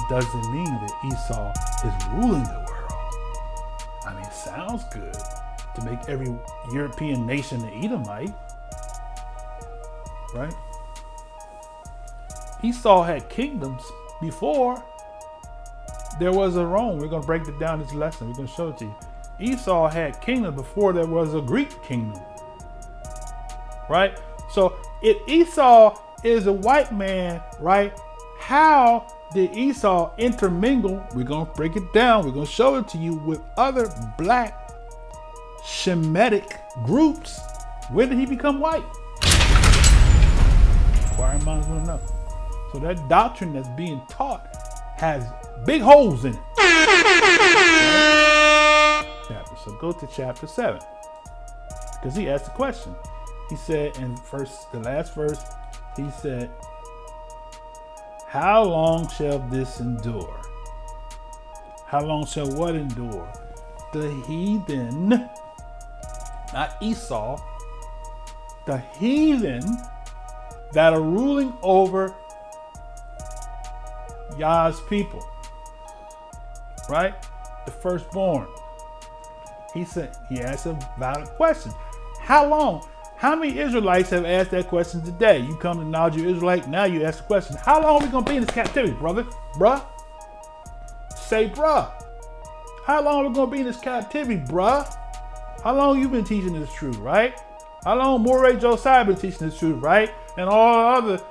doesn't mean that Esau is ruling the world. I mean, it sounds good to make every European nation an Edomite, right? Esau had kingdoms before there was a Rome. We're going to break it down this lesson. We're going to show it to you. Esau had kingdoms before there was a Greek kingdom, right? So if Esau is a white man, right, how did Esau intermingle? We're going to break it down. We're going to show it to you with other black Shemitic groups. When did he become white? Inquiring minds want to know. So that doctrine that's being taught has big holes in it. Chapter. So go to chapter 7. Because he asked a question. He said in the last verse, he said, how long shall this endure? How long shall what endure? The heathen, not Esau, the heathen that are ruling over Yah's people, right? The firstborn. He said, he asked a valid question. How long? How many Israelites have asked that question today? You come to knowledge you're Israelite, now you ask the question, how long are we going to be in this captivity, brother? Bruh? Say bruh. How long are we going to be in this captivity, bruh? How long you been teaching this truth, right? How long Moray Josiah been teaching this truth, right? And all other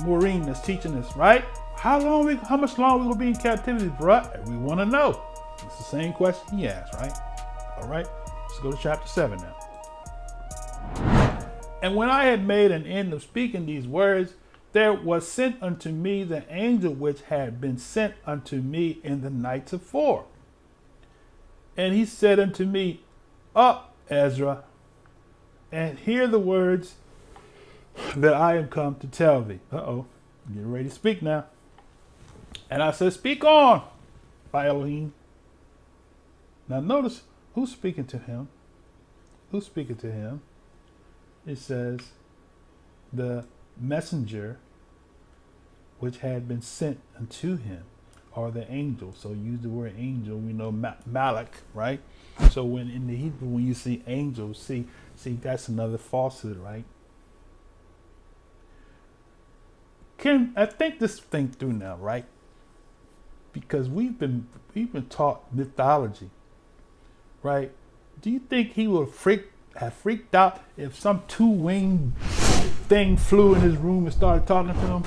Maureen that's teaching this, right? How much longer we going to be in captivity, bruh? We want to know. It's the same question he asked, right? All right, let's go to chapter 7 now. And when I had made an end of speaking these words, there was sent unto me the angel which had been sent unto me in the nights afore. And he said unto me, up, Ezra, and hear the words that I am come to tell thee. Get ready to speak now. And I said, speak on, by Elohim. Now notice who's speaking to him. Who's speaking to him? It says, the messenger which had been sent unto him, or the angel. So use the word angel. We know Malak, right? So when in the Hebrew, when you see angels, see that's another falsehood, right? I think this thing through now, right? Because we've been taught mythology, right? Do you think he would have freaked out if some two-winged thing flew in his room and started talking to him?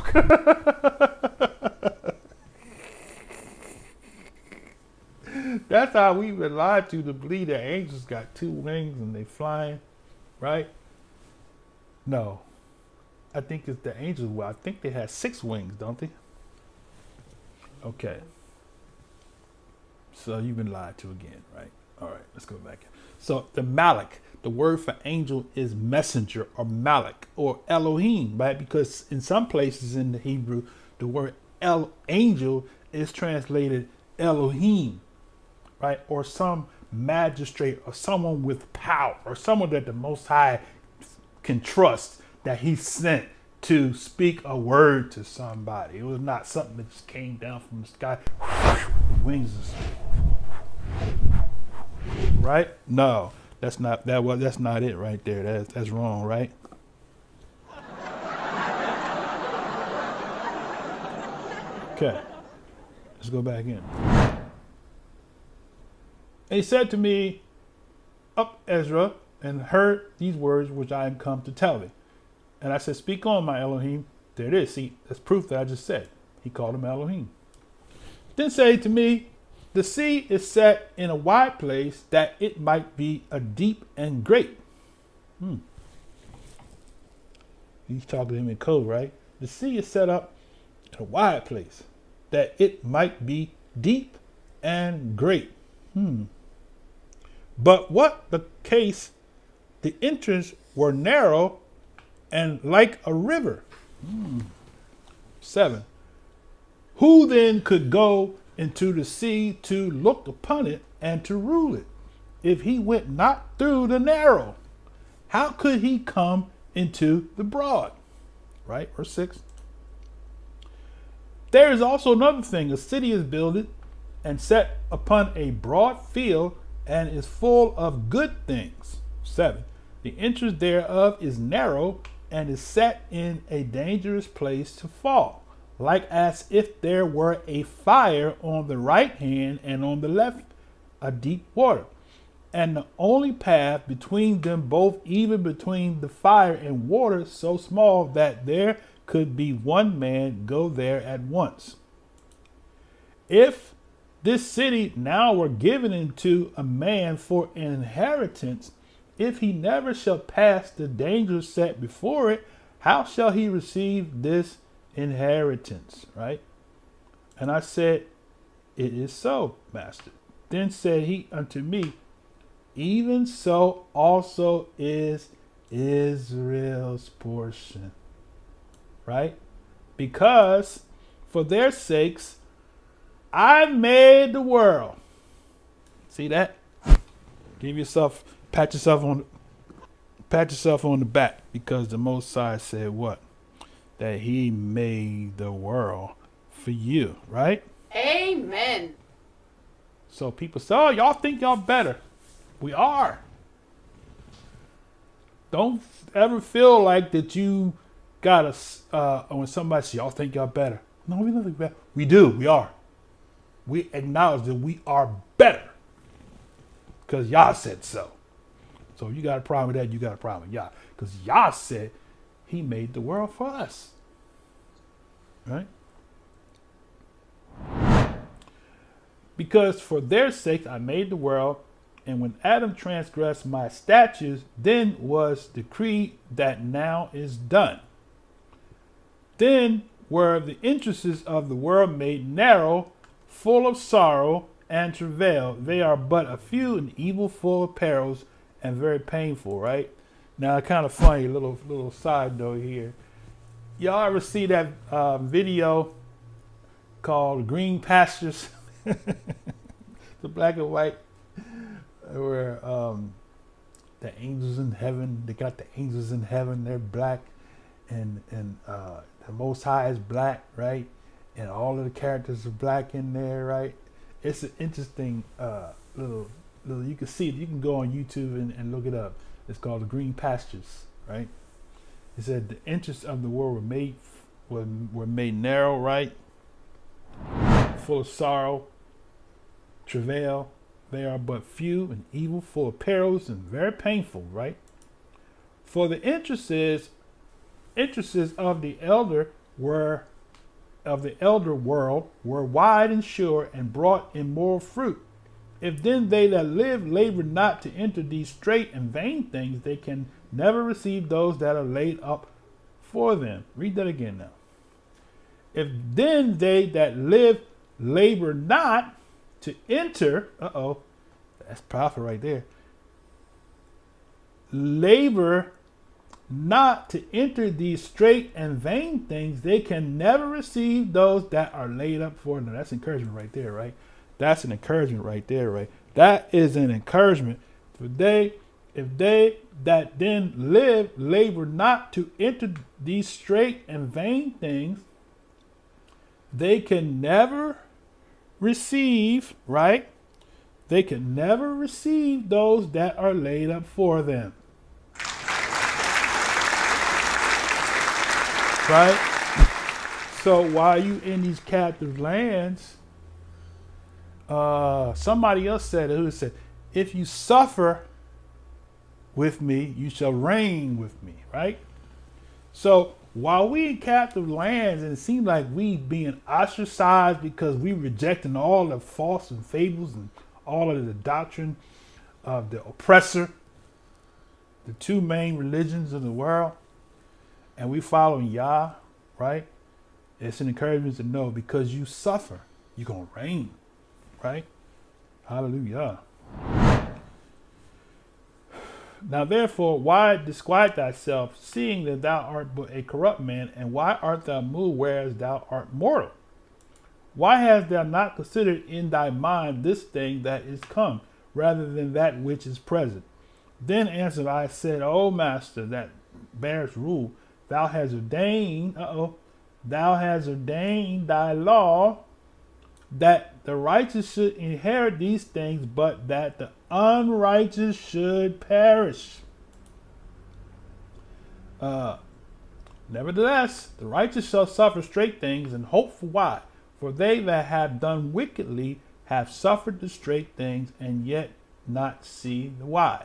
That's how we've been lied to believe that angels got two wings and they flying, right? No. I think it's the angels. Well, I think they have 6 wings, don't they? Okay. So you've been lied to again, right? All right, let's go back. So the Malak, the word for angel is messenger or Malak or Elohim, right? Because in some places in the Hebrew, the word angel is translated Elohim, right? Or some magistrate or someone with power or someone that the Most High can trust that he sent to speak a word to somebody. It was not something that just came down from the sky, wings, right? No, that's not it right there. That's wrong, right? Okay, let's go back in. And he said to me, up, Ezra, and heard these words which I am come to tell thee. And I said, speak on, my Elohim. There it is. See, that's proof that I just said. He called him Elohim. Then say to me, the sea is set in a wide place that it might be a deep and great. He's talking to him in code, right? The sea is set up in a wide place that it might be deep and great. But what the case, the entrance were narrow and like a river. 7. Who then could go into the sea to look upon it and to rule it? If he went not through the narrow, how could he come into the broad? Right? Verse 6. There is also another thing. A city is builded and set upon a broad field and is full of good things. 7. The entrance thereof is narrow and is set in a dangerous place to fall, like as if there were a fire on the right hand and on the left a deep water. And the only path between them both, even between the fire and water, so small that there could be one man go there at once. If this city now were given into a man for an inheritance, if he never shall pass the danger set before it, how shall he receive this inheritance? Right? And I said, it is so, master. Then said he unto me, even so also is Israel's portion. Right? Because for their sakes I made the world. See that? Pat yourself on the back, because the Most High said what? That he made the world for you, right? Amen. So people say, oh, y'all think y'all better. We are. Don't ever feel like that you got when somebody says, y'all think y'all better. No, we don't think better. We do. We are. We acknowledge that we are better because Yah said so. So you got a problem with that, you got a problem with Yah. Because Yah said he made the world for us. Right? Because for their sake I made the world, and when Adam transgressed my statutes, then was decreed that now is done. Then were the entrances of the world made narrow, full of sorrow and travail. They are but a few, and evil, full of perils, and very painful, right? Now, kind of funny, little side note here. Y'all ever see that video called Green Pastures? The black and white, where the angels in heaven, they got the angels in heaven, they're black, and the Most High is black, right? And all of the characters are black in there, right? It's an interesting little, you can see it. You can go on YouTube and look it up. It's called The Green Pastures, right? It said the interests of the world were made narrow, right? Full of sorrow, travail. They are but few and evil, full of perils and very painful, right? For the interests of the elder world were wide and sure, and brought in more fruit. If then they that live labor not to enter these straight and vain things, they can never receive those that are laid up for them. Read that again now. If then they that live labor not to enter, that's powerful right there. Labor not to enter these straight and vain things, they can never receive those that are laid up for them. That's encouragement right there, right? That's an encouragement right there, right? That is an encouragement. If they that then live labor not to enter these straight and vain things, they can never receive, right? They can never receive those that are laid up for them. Right? So while you in these captive lands, somebody else said it, who said, if you suffer with me, you shall reign with me, right? So while we in captive lands, and it seems like we being ostracized because we rejecting all the false and fables and all of the doctrine of the oppressor, the two main religions of the world, and we following Yah, right? It's an encouragement to know, because you suffer, you're going to reign, right? Hallelujah. Now therefore, why disquiet thyself, seeing that thou art but a corrupt man, and why art thou moved, whereas thou art mortal? Why hast thou not considered in thy mind this thing that is come, rather than that which is present? Then answered I, said, O master, that bears rule, thou hast ordained thou hast ordained thy law that the righteous should inherit these things, but that the unrighteous should perish. Nevertheless, the righteous shall suffer straight things, and hope for why? For they that have done wickedly have suffered the straight things, and yet not see the why.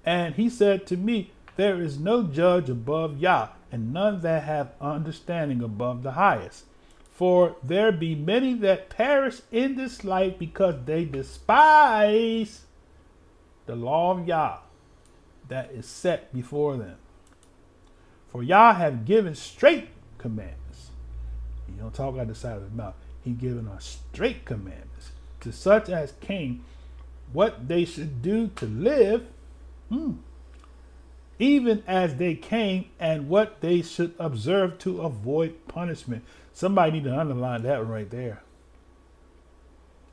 And he said to me, there is no judge above Yah, and none that have understanding above the highest. For there be many that perish in this life because they despise the law of Yah that is set before them. For Yah have given straight commandments. He don't talk out the side of his mouth. He given us straight commandments to such as came what they should do to live, even as they came, and what they should observe to avoid punishment. Somebody need to underline that right there.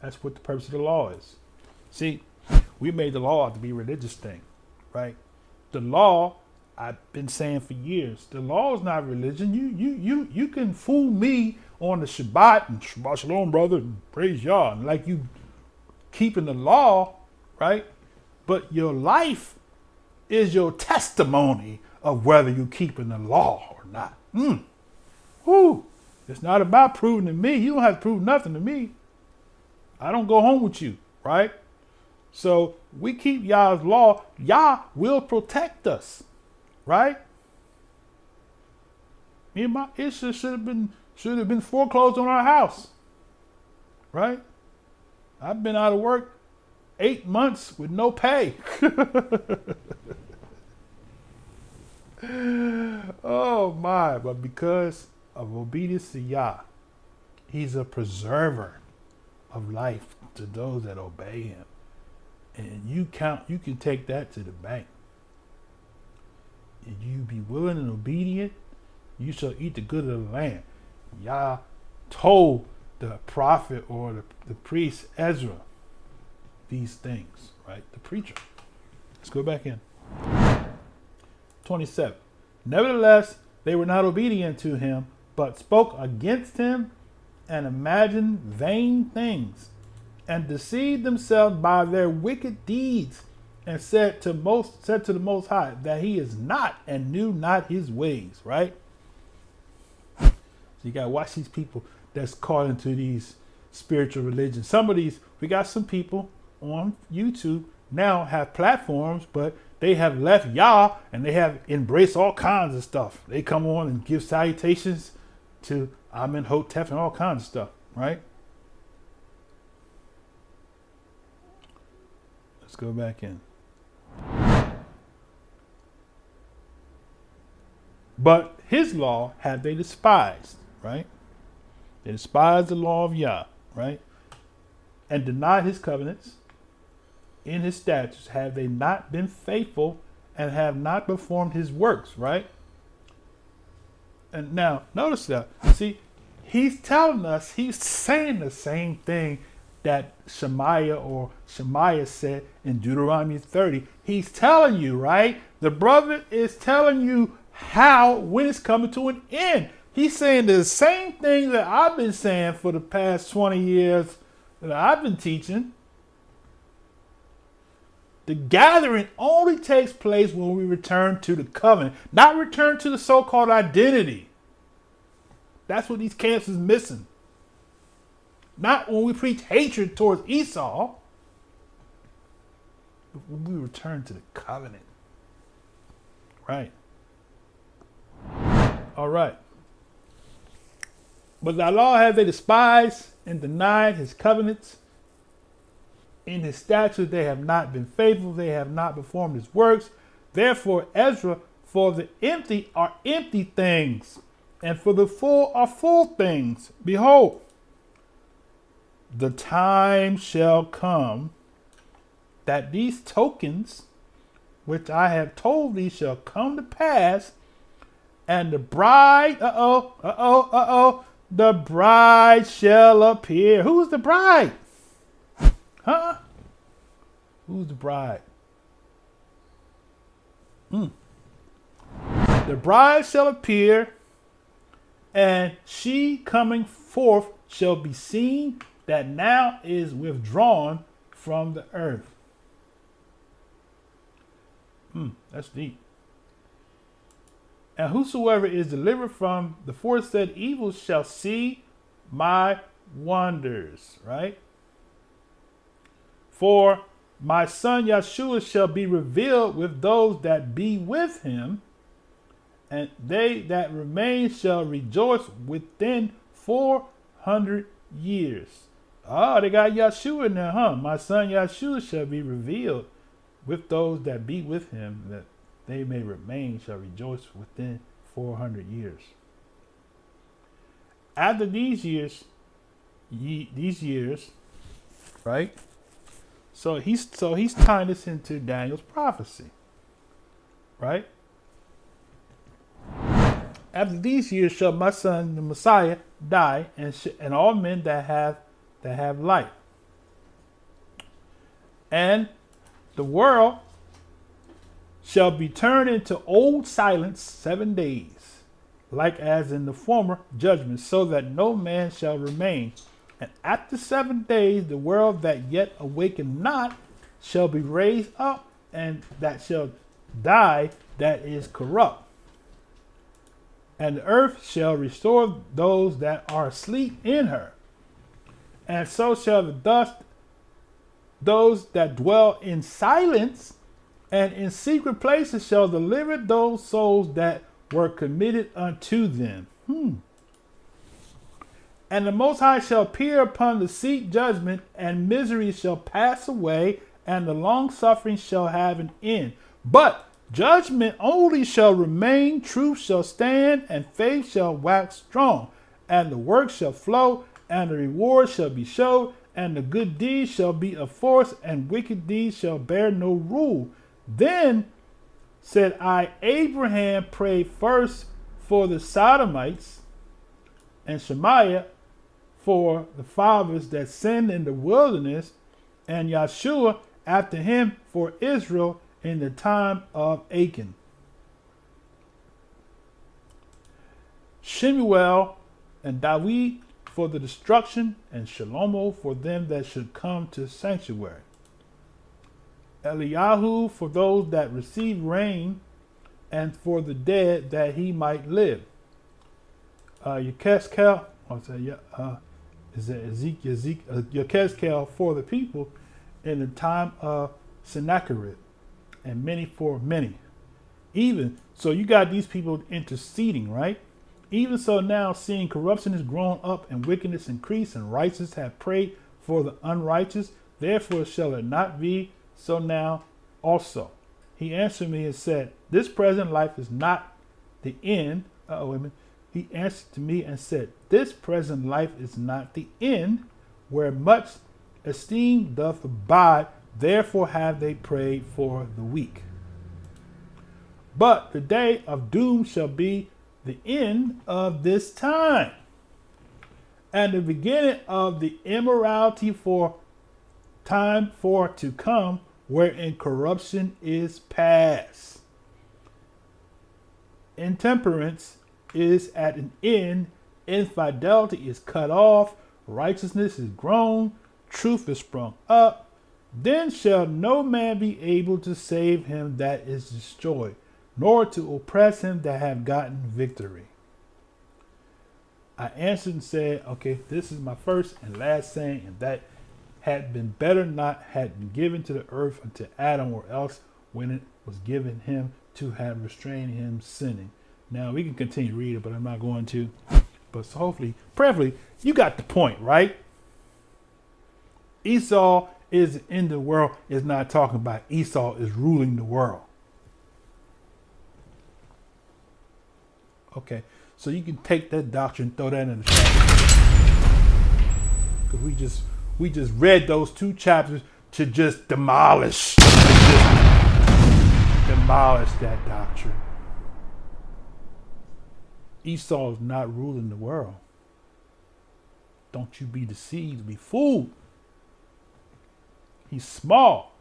That's what the purpose of the law is. See, we made the law out to be a religious thing, right? The law, I've been saying for years, the law is not religion. You can fool me on the Shabbat and Shabbat Shalom, brother, and praise Yah, and like you keeping the law, right? But your life is your testimony of whether you're keeping the law or not. Woo. It's not about proving to me. You don't have to prove nothing to me. I don't go home with you, right? So we keep Yah's law. Yah will protect us, right? Me and my issue should have been foreclosed on our house, right? I've been out of work 8 months with no pay. Oh my, but because of obedience to Yah, he's a preserver of life to those that obey him. And you can take that to the bank. If you be willing and obedient, you shall eat the good of the land. Yah told the prophet or the priest Ezra these things, right? The preacher. Let's go back in. 27. Nevertheless, they were not obedient to him, but spoke against him and imagined vain things, and deceived themselves by their wicked deeds, and said to the Most High that he is not and knew not his ways, right? So you gotta watch these people that's caught into these spiritual religions. Some of these, we got some people on YouTube now have platforms, but they have left Yah and they have embraced all kinds of stuff. They come on and give salutations to Amenhotep and all kinds of stuff, right? Let's go back in. But his law have they despised, right? They despised the law of Yah, right? And denied his covenants. In his statutes have they not been faithful, and have not performed his works, right? And now notice that. See, he's telling us, he's saying the same thing that Shemaiah said in Deuteronomy 30. He's telling you, right? The brother is telling you when it's coming to an end. He's saying the same thing that I've been saying for the past 20 years that I've been teaching. The gathering only takes place when we return to the covenant, not return to the so-called identity. That's what these camps is missing. Not when we preach hatred towards Esau, but when we return to the covenant. Right. All right. But thy law have they despised and denied his covenants. In his statutes they have not been faithful, they have not performed his works. Therefore, Ezra, for the empty are empty things, and for the full are full things. Behold, the time shall come that these tokens which I have told thee shall come to pass, and the bride, the bride shall appear. Who's the bride? Huh? Who's the bride? The bride shall appear, And she coming forth shall be seen that now is withdrawn from the earth. That's deep. And whosoever is delivered from the foresaid evil shall see my wonders, right? For my son Yeshua shall be revealed with those that be with him, and they that remain shall rejoice within 400 years. Oh, they got Yeshua in there, huh? My son Yeshua shall be revealed with those that be with him, that they may remain, shall rejoice within 400 years. After these years, right? So he's tying this into Daniel's prophecy, right? After these years shall my son the Messiah die, and all men that have life, and the world shall be turned into old silence 7 days, like as in the former judgment, so that no man shall remain. And after 7 days the world that yet awakened not shall be raised up, and that shall die that is corrupt. And the earth shall restore those that are asleep in her. And so shall the dust those that dwell in silence, and in secret places shall deliver those souls that were committed unto them. And the Most High shall appear upon the seat judgment, and misery shall pass away, and the long suffering shall have an end. But judgment only shall remain, truth shall stand, and faith shall wax strong, and the work shall flow, and the reward shall be showed, and the good deeds shall be of force, and wicked deeds shall bear no rule. Then said I, Abraham prayed first for the Sodomites, and Shemaiah for the fathers that sinned in the wilderness, and Yeshua after him for Israel in the time of Achan. Shemuel and David for the destruction, and Shalomo for them that should come to the sanctuary. Eliyahu for those that receive rain, and for the dead that he might live. Yechezkel, Yechezkel for the people in the time of Sennacherib, and many for many. Even so, you got these people interceding, right? Even so now, seeing corruption is grown up and wickedness increased, and righteous have prayed for the unrighteous, therefore shall it not be so now also. He answered me and said, this present life is not the end. He answered to me and said, this present life is not the end, where much esteem doth abide, therefore have they prayed for the weak. But the day of doom shall be the end of this time, and the beginning of the immorality for time for to come, wherein corruption is past. Intemperance is at an end, infidelity is cut off, righteousness is grown, truth is sprung up. Then shall no man be able to save him that is destroyed, nor to oppress him that have gotten victory. I answered and said, okay, this is my first and last saying, and that had been better not had been given to the earth unto Adam, or else when it was given him to have restrained him sinning. Now we can continue reading, but I'm not going to. But so hopefully, prayerfully, you got the point, right? Esau is in the world is not talking about Esau is ruling the world. Okay, so you can take that doctrine, throw that in the trash. Because we just read those 2 chapters to just demolish that doctrine. Esau is not ruling the world. Don't you be deceived, be fooled. He's small.